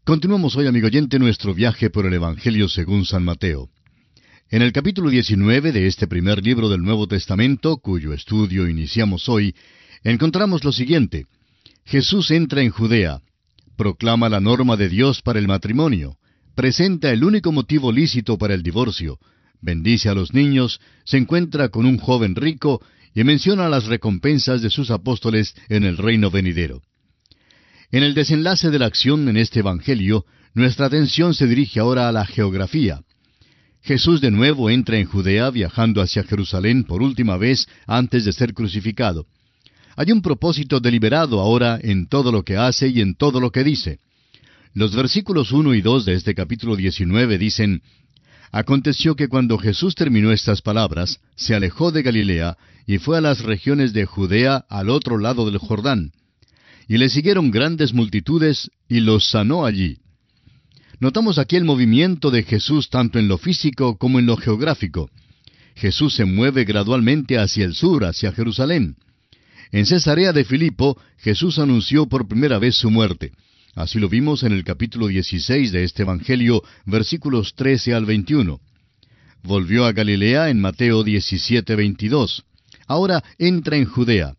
Continuamos hoy, amigo oyente, nuestro viaje por el Evangelio según San Mateo. En el capítulo 19 de este primer libro del Nuevo Testamento, cuyo estudio iniciamos hoy, encontramos lo siguiente. Jesús entra en Judea, proclama la norma de Dios para el matrimonio, presenta el único motivo lícito para el divorcio, bendice a los niños, se encuentra con un joven rico y menciona las recompensas de sus apóstoles en el reino venidero. En el desenlace de la acción en este Evangelio, nuestra atención se dirige ahora a la geografía. Jesús de nuevo entra en Judea viajando hacia Jerusalén por última vez antes de ser crucificado. Hay un propósito deliberado ahora en todo lo que hace y en todo lo que dice. Los versículos 1 y 2 de este capítulo 19 dicen: Aconteció que cuando Jesús terminó estas palabras, se alejó de Galilea y fue a las regiones de Judea al otro lado del Jordán. Y le siguieron grandes multitudes, y los sanó allí. Notamos aquí el movimiento de Jesús tanto en lo físico como en lo geográfico. Jesús se mueve gradualmente hacia el sur, hacia Jerusalén. En Cesarea de Filipo, Jesús anunció por primera vez su muerte. Así lo vimos en el capítulo 16 de este Evangelio, versículos 13 al 21. Volvió a Galilea en Mateo 17:22. Ahora entra en Judea.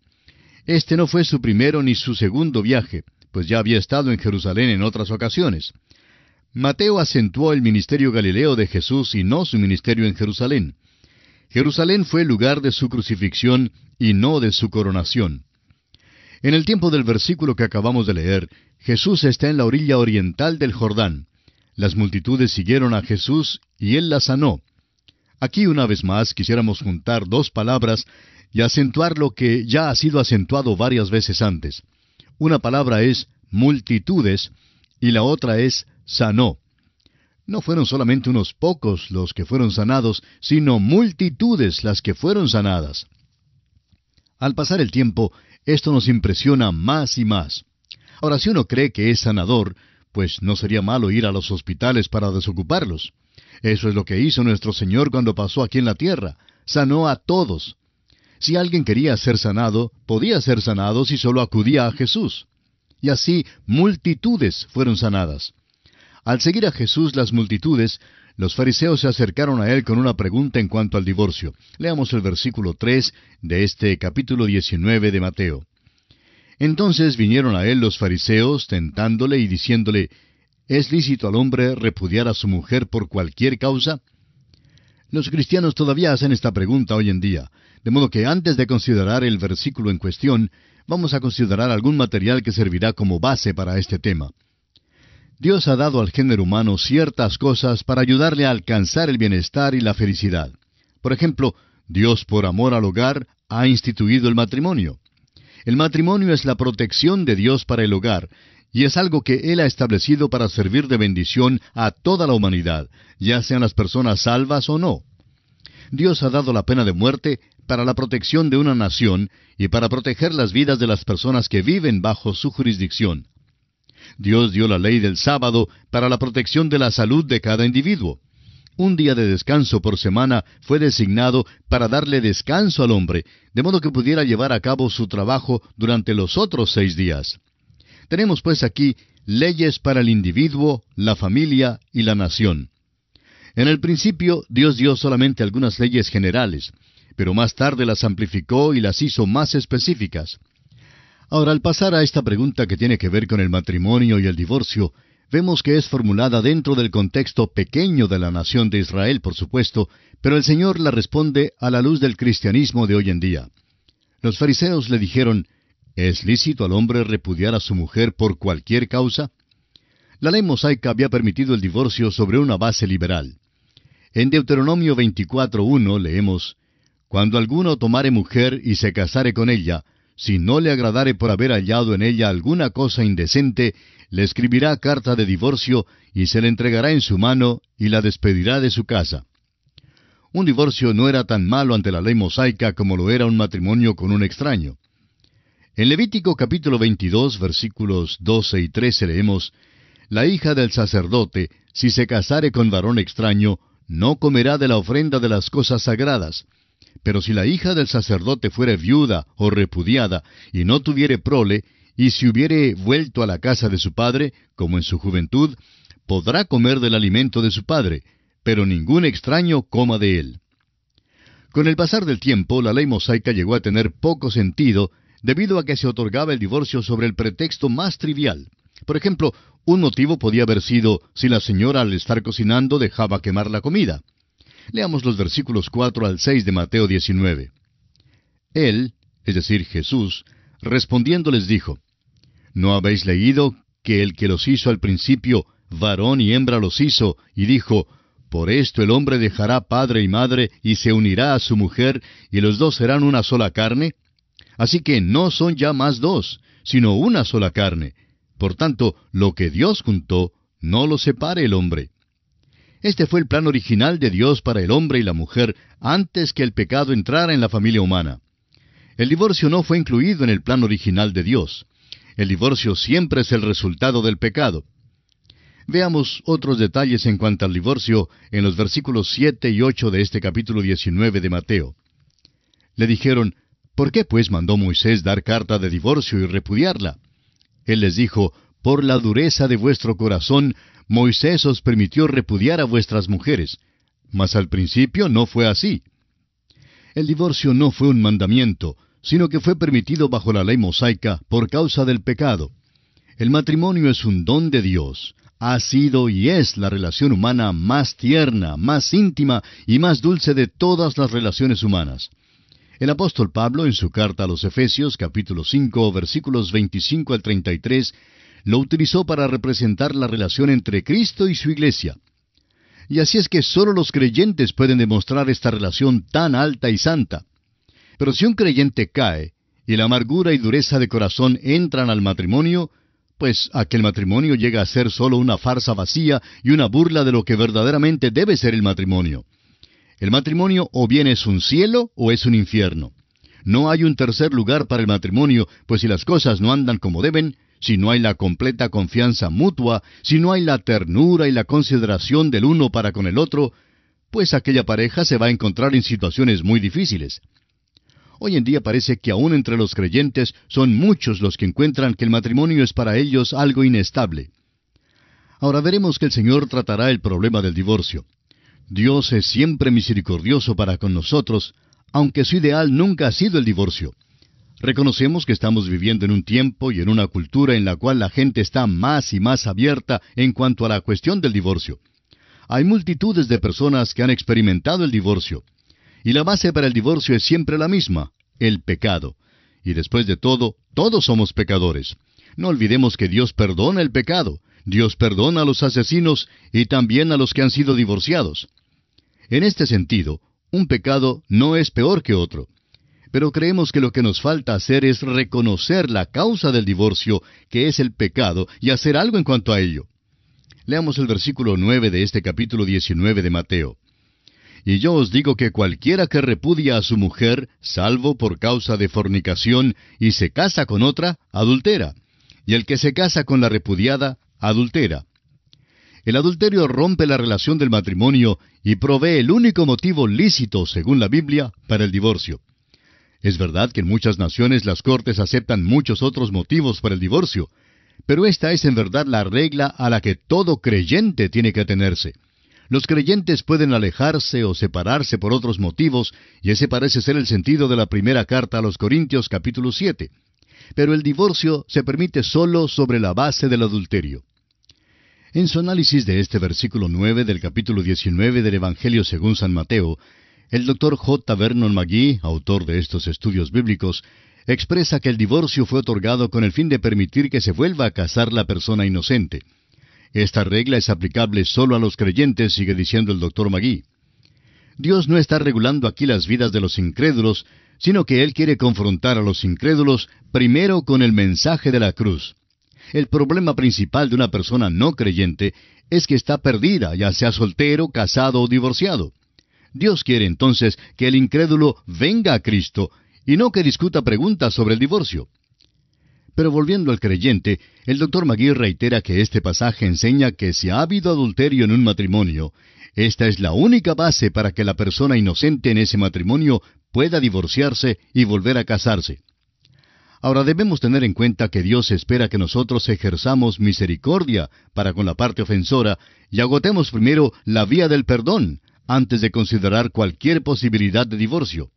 Este no fue su primero ni su segundo viaje, pues ya había estado en Jerusalén en otras ocasiones. Mateo acentuó el ministerio galileo de Jesús y no su ministerio en Jerusalén. Jerusalén fue el lugar de su crucifixión y no de su coronación. En el tiempo del versículo que acabamos de leer, Jesús está en la orilla oriental del Jordán. Las multitudes siguieron a Jesús y Él las sanó. Aquí una vez más quisiéramos juntar dos palabras y acentuar lo que ya ha sido acentuado varias veces antes. Una palabra es multitudes y la otra es sanó. No fueron solamente unos pocos los que fueron sanados, sino multitudes las que fueron sanadas. Al pasar el tiempo, esto nos impresiona más y más. Ahora, si uno cree que es sanador, pues no sería malo ir a los hospitales para desocuparlos. Eso es lo que hizo nuestro Señor cuando pasó aquí en la tierra. Sanó a todos. Si alguien quería ser sanado, podía ser sanado si solo acudía a Jesús. Y así multitudes fueron sanadas. Al seguir a Jesús las multitudes, los fariseos se acercaron a Él con una pregunta en cuanto al divorcio. Leamos el versículo 3 de este capítulo 19 de Mateo. Entonces vinieron a Él los fariseos, tentándole y diciéndole: ¿Es lícito al hombre repudiar a su mujer por cualquier causa? Los cristianos todavía hacen esta pregunta hoy en día, de modo que antes de considerar el versículo en cuestión, vamos a considerar algún material que servirá como base para este tema. Dios ha dado al género humano ciertas cosas para ayudarle a alcanzar el bienestar y la felicidad. Por ejemplo, Dios, por amor al hogar, ha instituido el matrimonio. El matrimonio es la protección de Dios para el hogar, y es algo que Él ha establecido para servir de bendición a toda la humanidad, ya sean las personas salvas o no. Dios ha dado la pena de muerte para la protección de una nación y para proteger las vidas de las personas que viven bajo su jurisdicción. Dios dio la ley del sábado para la protección de la salud de cada individuo. Un día de descanso por semana fue designado para darle descanso al hombre, de modo que pudiera llevar a cabo su trabajo durante los otros 6 días. Tenemos pues aquí leyes para el individuo, la familia y la nación. En el principio Dios dio solamente algunas leyes generales, pero más tarde las amplificó y las hizo más específicas. Ahora, al pasar a esta pregunta que tiene que ver con el matrimonio y el divorcio, vemos que es formulada dentro del contexto pequeño de la nación de Israel, por supuesto, pero el Señor la responde a la luz del cristianismo de hoy en día. Los fariseos le dijeron: ¿Es lícito al hombre repudiar a su mujer por cualquier causa? La ley mosaica había permitido el divorcio sobre una base liberal. En Deuteronomio 24:1 leemos: Cuando alguno tomare mujer y se casare con ella, si no le agradare por haber hallado en ella alguna cosa indecente, le escribirá carta de divorcio y se le entregará en su mano y la despedirá de su casa. Un divorcio no era tan malo ante la ley mosaica como lo era un matrimonio con un extraño. En Levítico capítulo 22, versículos 12 y 13 leemos: La hija del sacerdote, si se casare con varón extraño, no comerá de la ofrenda de las cosas sagradas. Pero si la hija del sacerdote fuere viuda o repudiada, y no tuviere prole, y si hubiere vuelto a la casa de su padre, como en su juventud, podrá comer del alimento de su padre, pero ningún extraño coma de él. Con el pasar del tiempo, la ley mosaica llegó a tener poco sentido debido a que se otorgaba el divorcio sobre el pretexto más trivial. Por ejemplo, un motivo podía haber sido si la señora al estar cocinando dejaba quemar la comida. Leamos los versículos 4 al 6 de Mateo 19. Él, es decir, Jesús, respondiendo les dijo, ¿no habéis leído que el que los hizo al principio, varón y hembra los hizo, y dijo, por esto el hombre dejará padre y madre, y se unirá a su mujer, y los dos serán una sola carne? Así que no son ya más dos, sino una sola carne. Por tanto, lo que Dios juntó, no lo separe el hombre. Este fue el plan original de Dios para el hombre y la mujer antes que el pecado entrara en la familia humana. El divorcio no fue incluido en el plan original de Dios. El divorcio siempre es el resultado del pecado. Veamos otros detalles en cuanto al divorcio en los versículos 7 y 8 de este capítulo 19 de Mateo. Le dijeron, ¿por qué pues mandó Moisés dar carta de divorcio y repudiarla? Él les dijo, por la dureza de vuestro corazón, Moisés os permitió repudiar a vuestras mujeres. Mas al principio no fue así. El divorcio no fue un mandamiento, sino que fue permitido bajo la ley mosaica por causa del pecado. El matrimonio es un don de Dios. Ha sido y es la relación humana más tierna, más íntima y más dulce de todas las relaciones humanas. El apóstol Pablo, en su carta a los Efesios, capítulo 5, versículos 25 al 33, lo utilizó para representar la relación entre Cristo y su iglesia. Y así es que sólo los creyentes pueden demostrar esta relación tan alta y santa. Pero si un creyente cae, y la amargura y dureza de corazón entran al matrimonio, pues aquel matrimonio llega a ser solo una farsa vacía y una burla de lo que verdaderamente debe ser el matrimonio. El matrimonio o bien es un cielo o es un infierno. No hay un tercer lugar para el matrimonio, pues si las cosas no andan como deben, si no hay la completa confianza mutua, si no hay la ternura y la consideración del uno para con el otro, pues aquella pareja se va a encontrar en situaciones muy difíciles. Hoy en día parece que aún entre los creyentes son muchos los que encuentran que el matrimonio es para ellos algo inestable. Ahora veremos que el Señor tratará el problema del divorcio. Dios es siempre misericordioso para con nosotros, aunque su ideal nunca ha sido el divorcio. Reconocemos que estamos viviendo en un tiempo y en una cultura en la cual la gente está más y más abierta en cuanto a la cuestión del divorcio. Hay multitudes de personas que han experimentado el divorcio. Y la base para el divorcio es siempre la misma, el pecado. Y después de todo, todos somos pecadores. No olvidemos que Dios perdona el pecado. Dios perdona a los asesinos y también a los que han sido divorciados. En este sentido, un pecado no es peor que otro. Pero creemos que lo que nos falta hacer es reconocer la causa del divorcio, que es el pecado, y hacer algo en cuanto a ello. Leamos el versículo 9 de este capítulo 19 de Mateo. Y yo os digo que cualquiera que repudia a su mujer, salvo por causa de fornicación, y se casa con otra, adultera. Y el que se casa con la repudiada, adultera. El adulterio rompe la relación del matrimonio y provee el único motivo lícito, según la Biblia, para el divorcio. Es verdad que en muchas naciones las cortes aceptan muchos otros motivos para el divorcio, pero esta es en verdad la regla a la que todo creyente tiene que atenerse. Los creyentes pueden alejarse o separarse por otros motivos, y ese parece ser el sentido de la primera carta a los Corintios capítulo 7. Pero el divorcio se permite solo sobre la base del adulterio. En su análisis de este versículo 9 del capítulo 19 del Evangelio según San Mateo, el Dr. J. Vernon McGee, autor de estos estudios bíblicos, expresa que el divorcio fue otorgado con el fin de permitir que se vuelva a casar la persona inocente. Esta regla es aplicable solo a los creyentes, sigue diciendo el Dr. McGee. Dios no está regulando aquí las vidas de los incrédulos, sino que Él quiere confrontar a los incrédulos primero con el mensaje de la cruz. El problema principal de una persona no creyente es que está perdida, ya sea soltero, casado o divorciado. Dios quiere entonces que el incrédulo venga a Cristo y no que discuta preguntas sobre el divorcio. Pero volviendo al creyente, el Dr. McGee reitera que este pasaje enseña que si ha habido adulterio en un matrimonio, esta es la única base para que la persona inocente en ese matrimonio pueda divorciarse y volver a casarse. Ahora debemos tener en cuenta que Dios espera que nosotros ejerzamos misericordia para con la parte ofensora y agotemos primero la vía del perdón antes de considerar cualquier posibilidad de divorcio.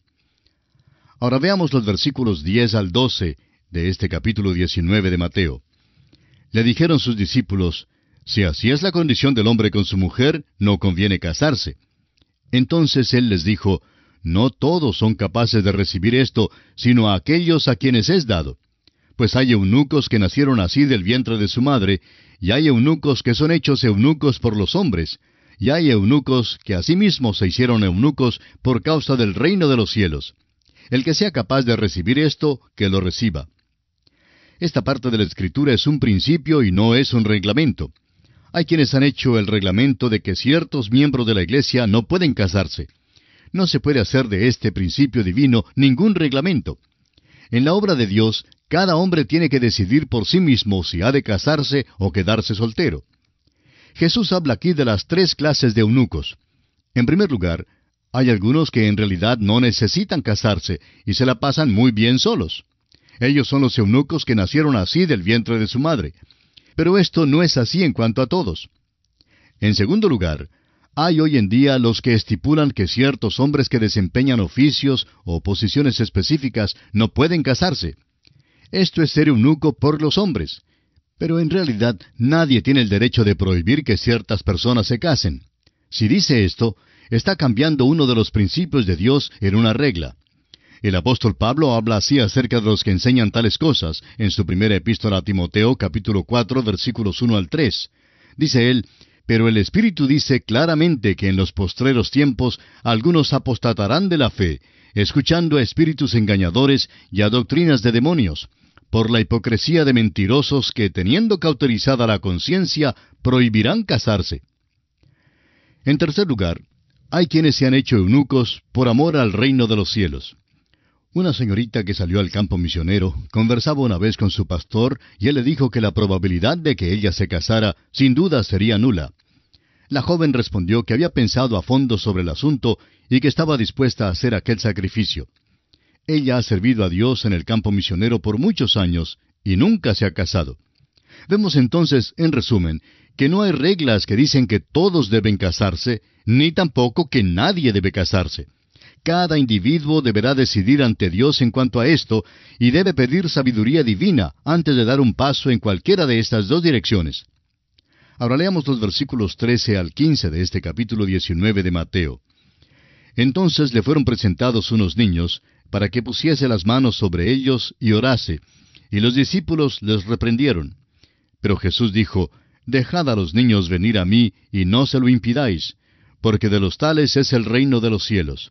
Ahora veamos los versículos 10 al 12 de este capítulo 19 de Mateo. Le dijeron sus discípulos: si así es la condición del hombre con su mujer, no conviene casarse. Entonces él les dijo: no todos son capaces de recibir esto, sino a aquellos a quienes es dado. Pues hay eunucos que nacieron así del vientre de su madre, y hay eunucos que son hechos eunucos por los hombres, y hay eunucos que asimismo se hicieron eunucos por causa del reino de los cielos. El que sea capaz de recibir esto, que lo reciba. Esta parte de la Escritura es un principio y no es un reglamento. Hay quienes han hecho el reglamento de que ciertos miembros de la iglesia no pueden casarse. No se puede hacer de este principio divino ningún reglamento. En la obra de Dios, cada hombre tiene que decidir por sí mismo si ha de casarse o quedarse soltero. Jesús habla aquí de las tres clases de eunucos. En primer lugar, hay algunos que en realidad no necesitan casarse y se la pasan muy bien solos. Ellos son los eunucos que nacieron así del vientre de su madre. Pero esto no es así en cuanto a todos. En segundo lugar, hay hoy en día los que estipulan que ciertos hombres que desempeñan oficios o posiciones específicas no pueden casarse. Esto es ser eunuco por los hombres. Pero en realidad nadie tiene el derecho de prohibir que ciertas personas se casen. Si dice esto, está cambiando uno de los principios de Dios en una regla. El apóstol Pablo habla así acerca de los que enseñan tales cosas en su primera epístola a Timoteo, capítulo 4, versículos 1 al 3. Dice él: pero el Espíritu dice claramente que en los postreros tiempos algunos apostatarán de la fe, escuchando a espíritus engañadores y a doctrinas de demonios, por la hipocresía de mentirosos que, teniendo cauterizada la conciencia, prohibirán casarse. En tercer lugar, hay quienes se han hecho eunucos por amor al reino de los cielos. Una señorita que salió al campo misionero conversaba una vez con su pastor y él le dijo que la probabilidad de que ella se casara sin duda sería nula. La joven respondió que había pensado a fondo sobre el asunto y que estaba dispuesta a hacer aquel sacrificio. Ella ha servido a Dios en el campo misionero por muchos años y nunca se ha casado. Vemos entonces, en resumen, que no hay reglas que dicen que todos deben casarse, ni tampoco que nadie debe casarse. Cada individuo deberá decidir ante Dios en cuanto a esto y debe pedir sabiduría divina antes de dar un paso en cualquiera de estas dos direcciones. Ahora leamos los versículos 13 al 15 de este capítulo 19 de Mateo. Entonces le fueron presentados unos niños para que pusiese las manos sobre ellos y orase, y los discípulos les reprendieron. Pero Jesús dijo: dejad a los niños venir a mí y no se lo impidáis, porque de los tales es el reino de los cielos.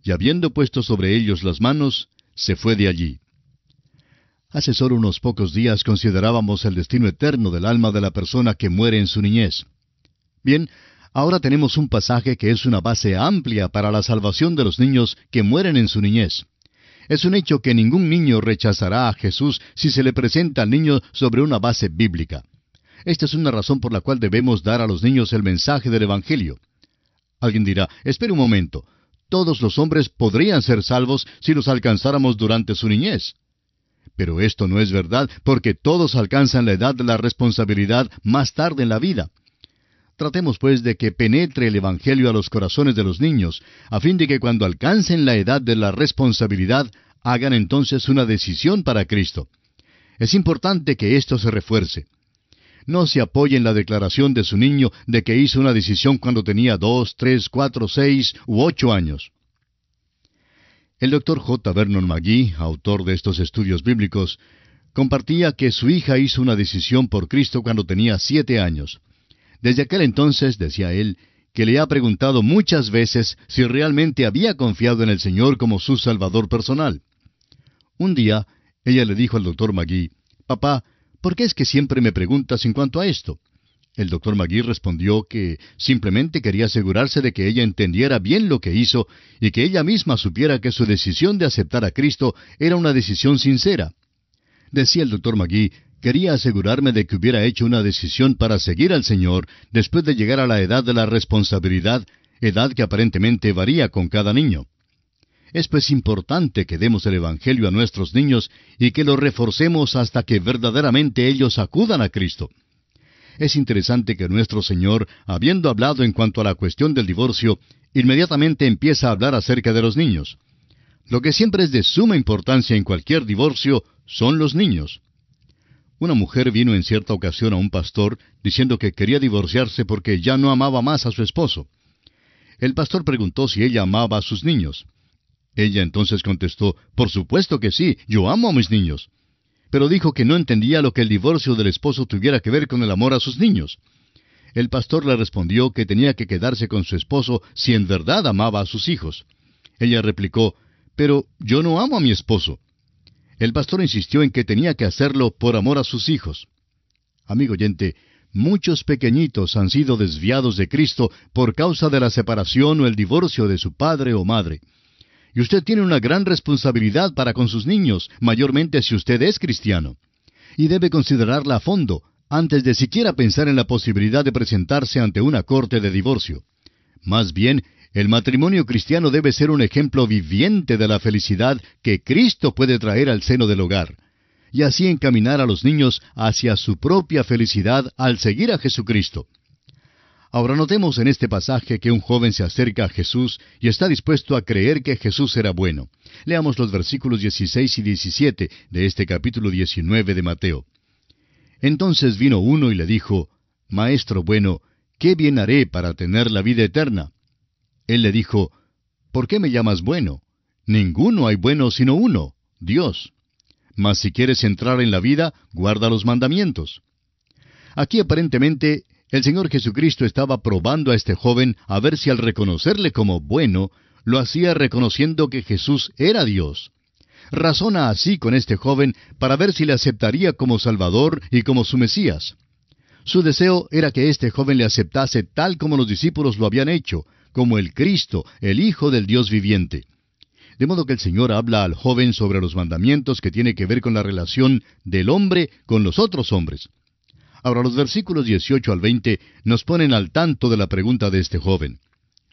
Y habiendo puesto sobre ellos las manos, se fue de allí. Hace solo unos pocos días considerábamos el destino eterno del alma de la persona que muere en su niñez. Bien, ahora tenemos un pasaje que es una base amplia para la salvación de los niños que mueren en su niñez. Es un hecho que ningún niño rechazará a Jesús si se le presenta al niño sobre una base bíblica. Esta es una razón por la cual debemos dar a los niños el mensaje del Evangelio. Alguien dirá: espere un momento. Todos los hombres podrían ser salvos si los alcanzáramos durante su niñez. Pero esto no es verdad, porque todos alcanzan la edad de la responsabilidad más tarde en la vida. Tratemos pues de que penetre el Evangelio a los corazones de los niños, a fin de que cuando alcancen la edad de la responsabilidad, hagan entonces una decisión para Cristo. Es importante que esto se refuerce. No se apoye en la declaración de su niño de que hizo una decisión cuando tenía 2, 3, 4, 6 u 8 años. El Dr. J. Vernon McGee, autor de estos estudios bíblicos, compartía que su hija hizo una decisión por Cristo cuando tenía 7 años. Desde aquel entonces, decía él, que le ha preguntado muchas veces si realmente había confiado en el Señor como su Salvador personal. Un día, ella le dijo al Dr. McGee: «Papá, ¿por qué es que siempre me preguntas en cuanto a esto?» El Dr. McGee respondió que simplemente quería asegurarse de que ella entendiera bien lo que hizo y que ella misma supiera que su decisión de aceptar a Cristo era una decisión sincera. Decía el Dr. McGee: «Quería asegurarme de que hubiera hecho una decisión para seguir al Señor después de llegar a la edad de la responsabilidad, edad que aparentemente varía con cada niño». Es pues importante que demos el Evangelio a nuestros niños y que lo reforcemos hasta que verdaderamente ellos acudan a Cristo. Es interesante que nuestro Señor, habiendo hablado en cuanto a la cuestión del divorcio, inmediatamente empieza a hablar acerca de los niños. Lo que siempre es de suma importancia en cualquier divorcio son los niños. Una mujer vino en cierta ocasión a un pastor diciendo que quería divorciarse porque ya no amaba más a su esposo. El pastor preguntó si ella amaba a sus niños. Ella entonces contestó, por supuesto que sí, yo amo a mis niños. Pero dijo que no entendía lo que el divorcio del esposo tuviera que ver con el amor a sus niños. El pastor le respondió que tenía que quedarse con su esposo si en verdad amaba a sus hijos. Ella replicó, pero yo no amo a mi esposo. El pastor insistió en que tenía que hacerlo por amor a sus hijos. Amigo oyente, muchos pequeñitos han sido desviados de Cristo por causa de la separación o el divorcio de su padre o madre. Y usted tiene una gran responsabilidad para con sus niños, mayormente si usted es cristiano. Y debe considerarla a fondo, antes de siquiera pensar en la posibilidad de presentarse ante una corte de divorcio. Más bien, el matrimonio cristiano debe ser un ejemplo viviente de la felicidad que Cristo puede traer al seno del hogar, y así encaminar a los niños hacia su propia felicidad al seguir a Jesucristo. Ahora notemos en este pasaje que un joven se acerca a Jesús y está dispuesto a creer que Jesús era bueno. Leamos los versículos 16 y 17 de este capítulo 19 de Mateo. Entonces vino uno y le dijo, Maestro bueno, ¿qué bien haré para tener la vida eterna? Él le dijo, ¿por qué me llamas bueno? Ninguno hay bueno sino uno, Dios. Mas si quieres entrar en la vida, guarda los mandamientos. Aquí aparentemente el Señor Jesucristo estaba probando a este joven a ver si al reconocerle como bueno, lo hacía reconociendo que Jesús era Dios. Razona así con este joven para ver si le aceptaría como Salvador y como su Mesías. Su deseo era que este joven le aceptase tal como los discípulos lo habían hecho, como el Cristo, el Hijo del Dios viviente. De modo que el Señor habla al joven sobre los mandamientos que tiene que ver con la relación del hombre con los otros hombres. Ahora los versículos 18 al 20 nos ponen al tanto de la pregunta de este joven.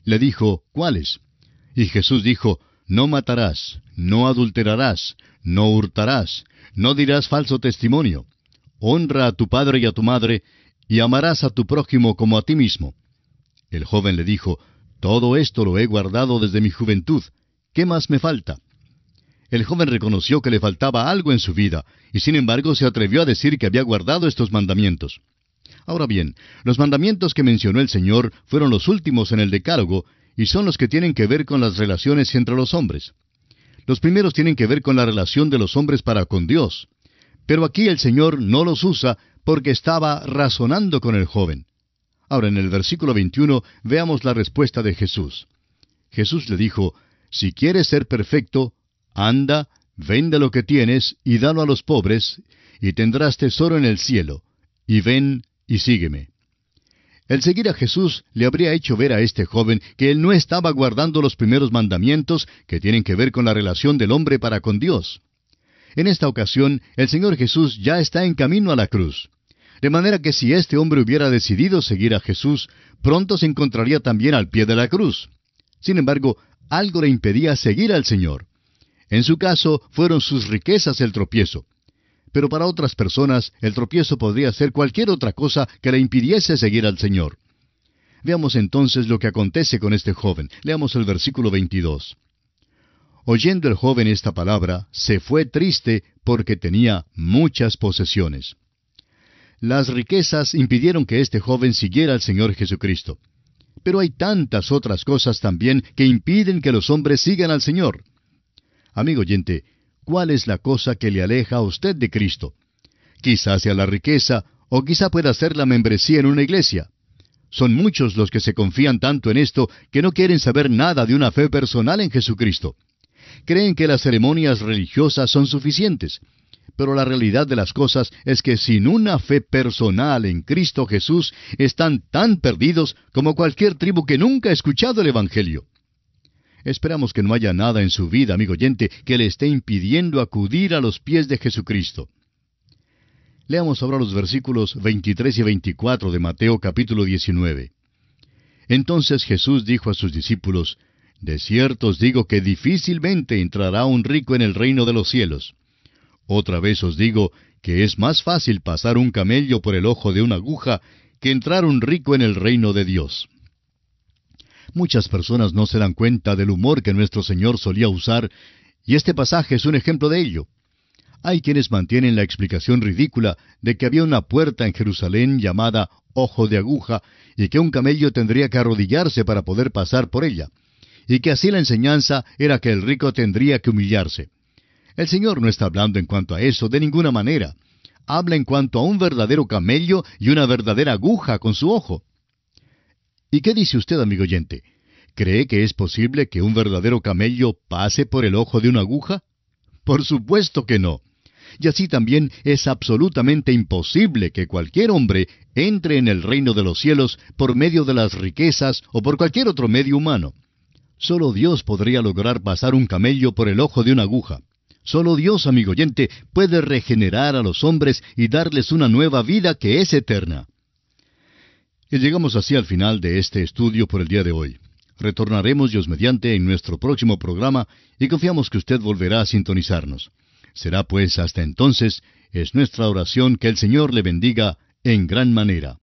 Le dijo, ¿cuáles? Y Jesús dijo, no matarás, no adulterarás, no hurtarás, no dirás falso testimonio. Honra a tu padre y a tu madre, y amarás a tu prójimo como a ti mismo. El joven le dijo, todo esto lo he guardado desde mi juventud. ¿Qué más me falta? El joven reconoció que le faltaba algo en su vida, y sin embargo se atrevió a decir que había guardado estos mandamientos. Ahora bien, los mandamientos que mencionó el Señor fueron los últimos en el Decálogo, y son los que tienen que ver con las relaciones entre los hombres. Los primeros tienen que ver con la relación de los hombres para con Dios. Pero aquí el Señor no los usa porque estaba razonando con el joven. Ahora en el versículo 21 veamos la respuesta de Jesús. Jesús le dijo, si quieres ser perfecto, anda, vende lo que tienes y dalo a los pobres, y tendrás tesoro en el cielo, y ven y sígueme. El seguir a Jesús le habría hecho ver a este joven que él no estaba guardando los primeros mandamientos que tienen que ver con la relación del hombre para con Dios. En esta ocasión, el Señor Jesús ya está en camino a la cruz. De manera que si este hombre hubiera decidido seguir a Jesús, pronto se encontraría también al pie de la cruz. Sin embargo, algo le impedía seguir al Señor. En su caso, fueron sus riquezas el tropiezo. Pero para otras personas, el tropiezo podría ser cualquier otra cosa que le impidiese seguir al Señor. Veamos entonces lo que acontece con este joven. Leamos el versículo 22. Oyendo el joven esta palabra, se fue triste porque tenía muchas posesiones. Las riquezas impidieron que este joven siguiera al Señor Jesucristo. Pero hay tantas otras cosas también que impiden que los hombres sigan al Señor. Amigo oyente, ¿cuál es la cosa que le aleja a usted de Cristo? Quizá sea la riqueza, o quizá pueda ser la membresía en una iglesia. Son muchos los que se confían tanto en esto que no quieren saber nada de una fe personal en Jesucristo. Creen que las ceremonias religiosas son suficientes. Pero la realidad de las cosas es que sin una fe personal en Cristo Jesús están tan perdidos como cualquier tribu que nunca ha escuchado el Evangelio. Esperamos que no haya nada en su vida, amigo oyente, que le esté impidiendo acudir a los pies de Jesucristo. Leamos ahora los versículos 23 y 24 de Mateo capítulo 19. Entonces Jesús dijo a sus discípulos, De cierto os digo que difícilmente entrará un rico en el reino de los cielos. Otra vez os digo que es más fácil pasar un camello por el ojo de una aguja que entrar un rico en el reino de Dios. Muchas personas no se dan cuenta del humor que nuestro Señor solía usar, y este pasaje es un ejemplo de ello. Hay quienes mantienen la explicación ridícula de que había una puerta en Jerusalén llamada Ojo de Aguja, y que un camello tendría que arrodillarse para poder pasar por ella, y que así la enseñanza era que el rico tendría que humillarse. El Señor no está hablando en cuanto a eso de ninguna manera. Habla en cuanto a un verdadero camello y una verdadera aguja con su ojo. ¿Y qué dice usted, amigo oyente? ¿Cree que es posible que un verdadero camello pase por el ojo de una aguja? Por supuesto que no. Y así también es absolutamente imposible que cualquier hombre entre en el reino de los cielos por medio de las riquezas o por cualquier otro medio humano. Solo Dios podría lograr pasar un camello por el ojo de una aguja. Solo Dios, amigo oyente, puede regenerar a los hombres y darles una nueva vida que es eterna. Y llegamos así al final de este estudio por el día de hoy. Retornaremos Dios mediante en nuestro próximo programa y confiamos que usted volverá a sintonizarnos. Será pues hasta entonces, es nuestra oración que el Señor le bendiga en gran manera.